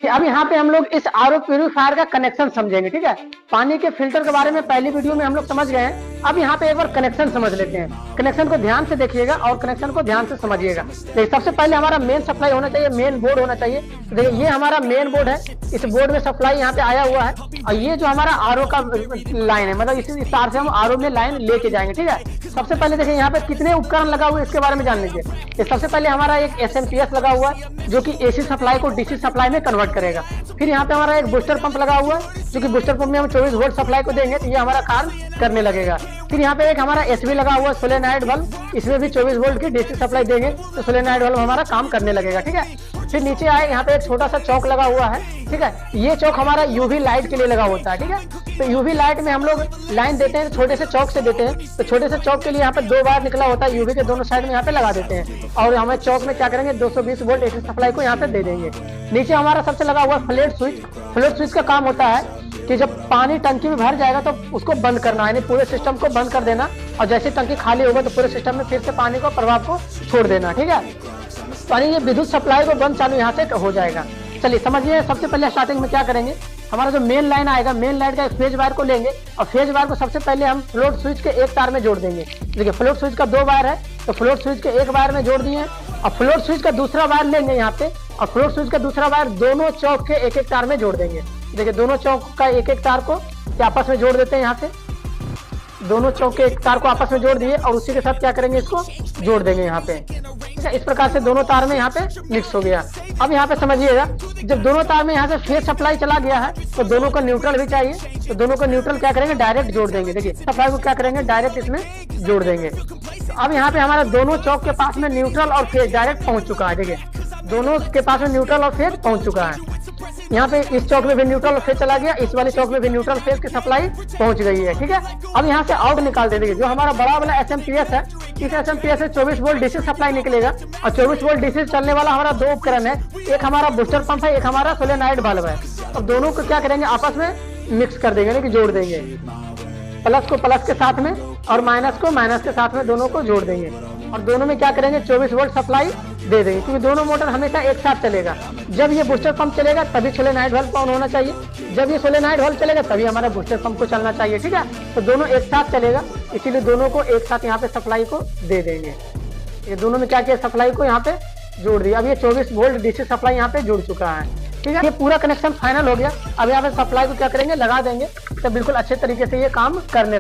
अब यहाँ पे हम लोग इस आरओ प्यूरीफायर का कनेक्शन समझेंगे। ठीक है, पानी के फिल्टर के बारे में पहली वीडियो में हम लोग समझ गए हैं। अब यहाँ पे एक बार कनेक्शन समझ लेते हैं। कनेक्शन को ध्यान से देखिएगा और कनेक्शन को ध्यान से समझिएगा। देखिए, सबसे पहले हमारा मेन सप्लाई होना चाहिए, मेन बोर्ड होना चाहिए। देखिए, ये हमारा मेन बोर्ड है, इस बोर्ड में सप्लाई यहाँ पे आया हुआ है और ये जो हमारा आरओ का लाइन है, मतलब इस तार से हम आरओ में लाइन लेके जाएंगे। ठीक है, सबसे पहले देखिए यहाँ पे कितने उपकरण लगा हुआ है इसके बारे में जान लीजिए। सबसे पहले हमारा एक एसएमपीएस लगा हुआ है जो कि एसी सप्लाई को डीसी सप्लाई में कन्वर्ट करेगा। फिर यहाँ पे हमारा एक बूस्टर पंप लगा हुआ है जो कि बूस्टर पंप में हम 24 वोल्ट सप्लाई को देंगे तो ये हमारा काम करने लगेगा। फिर यहाँ पे एक हमारा एसबी लगा हुआ है, सोलेनॉइड बल्ब, इसमें भी 24 वोल्ट की डीसी सप्लाई देंगे तो सोलेनॉइड बल्ब हमारा काम करने लगेगा। ठीक है, फिर नीचे आए यहाँ पे एक छोटा सा चौक लगा हुआ है। ठीक है, ये चौक हमारा यूवी लाइट के लिए लगा होता है। ठीक है, तो यूवी लाइट में हम लोग लाइन देते हैं, छोटे से चौक से देते हैं। तो छोटे से चौक के लिए यहाँ पे 2 बार निकला होता है, यूवी के दोनों साइड में यहाँ पे लगा देते हैं और हमें चौक में क्या करेंगे 220 वोल्ट एसी सप्लाई को यहाँ पे दे देंगे। नीचे हमारा सबसे लगा हुआ फ्लैट स्विच। फ्लैट स्विच का काम होता है कि जब पानी टंकी में भर जाएगा तो उसको बंद करना, यानी पूरे सिस्टम को बंद कर देना और जैसे टंकी खाली होगा तो पूरे सिस्टम में फिर से पानी को प्रभाव को छोड़ देना। ठीक है, पानी ये विद्युत सप्लाई को बंद चालू यहाँ से हो जाएगा। चलिए समझिए, सबसे पहले स्टार्टिंग में क्या करेंगे, हमारा जो मेन लाइन आएगा, मेन लाइन का एक फेज वायर को लेंगे और फेज वायर को सबसे पहले हम फ्लोट स्विच के एक तार में जोड़ देंगे। देखिए, फ्लोट स्विच का 2 वायर है तो फ्लोट स्विच के एक वायर में जोड़ दिए और फ्लोट स्विच का दूसरा वायर लेंगे यहाँ पे और फ्लोट स्विच का दूसरा वायर दोनों चौक के एक तार में जोड़ देंगे। देखिए, दोनों चौक का एक तार को आपस में जोड़ देते हैं। यहाँ से दोनों चौक के एक तार को आपस में जोड़ दिए और उसी के साथ क्या करेंगे, इसको जोड़ देंगे यहाँ पे। ठीक है, इस प्रकार से दोनों तार में यहाँ पे मिक्स हो गया। अब यहाँ पे समझिएगा, जब दोनों तार में यहाँ से फेज सप्लाई चला गया है तो दोनों को न्यूट्रल भी चाहिए, तो दोनों को न्यूट्रल क्या करेंगे, डायरेक्ट जोड़ देंगे। देखिए, सप्लाई को क्या करेंगे, डायरेक्ट इसमें जोड़ देंगे। तो अब यहाँ पे हमारा दोनों चौक के पास में न्यूट्रल और फेज डायरेक्ट पहुंच चुका है। देखिए, दोनों के पास में न्यूट्रल और फेज पहुंच चुका है। यहाँ पे इस चौक में भी न्यूट्रल और फेज चला गया, इस वाले चौक में भी न्यूट्रल फेज की सप्लाई पहुंच गई है। ठीक है, अब यहाँ से आउट निकाल देंगे। जो हमारा बड़ा वाला एसएमपीएस है, इस एसएमपीएस से 24 वोल्ट डीसी सप्लाई निकलेगा और 24 वोल्ट डीसी चलने वाला हमारा 2 उपकरण है, एक हमारा बूस्टर पंप है, एक हमारा सोलेनॉइड बल्ब है। अब दोनों को क्या करेंगे, आपस में मिक्स कर देंगे, यानी कि जोड़ देंगे। प्लस को प्लस के साथ में और माइनस को माइनस के साथ में दोनों को जोड़ देंगे और दोनों में क्या करेंगे 24 वोल्ट सप्लाई दे देंगे, क्योंकि दोनों मोटर हमेशा एक साथ चलेगा। जब ये बूस्टर पंप चलेगा तभी सोलेनॉइड बल्ब ऑन होना चाहिए, जब ये सोलेनॉइड बल्ब चलेगा तभी हमारा बूस्टर पंप को चलना चाहिए। ठीक है, तो दोनों एक साथ चलेगा, इसीलिए दोनों को एक साथ यहाँ पे सप्लाई को दे देंगे। ये दोनों में क्या किया, सप्लाई को यहाँ पे जोड़ दिया। अब ये 24 वोल्ट डीसी सप्लाई यहाँ पे जुड़ चुका है। ठीक है, ये पूरा कनेक्शन फाइनल हो गया। अब यहाँ पे सप्लाई को क्या करेंगे, लगा देंगे, तो बिल्कुल अच्छे तरीके से ये काम करने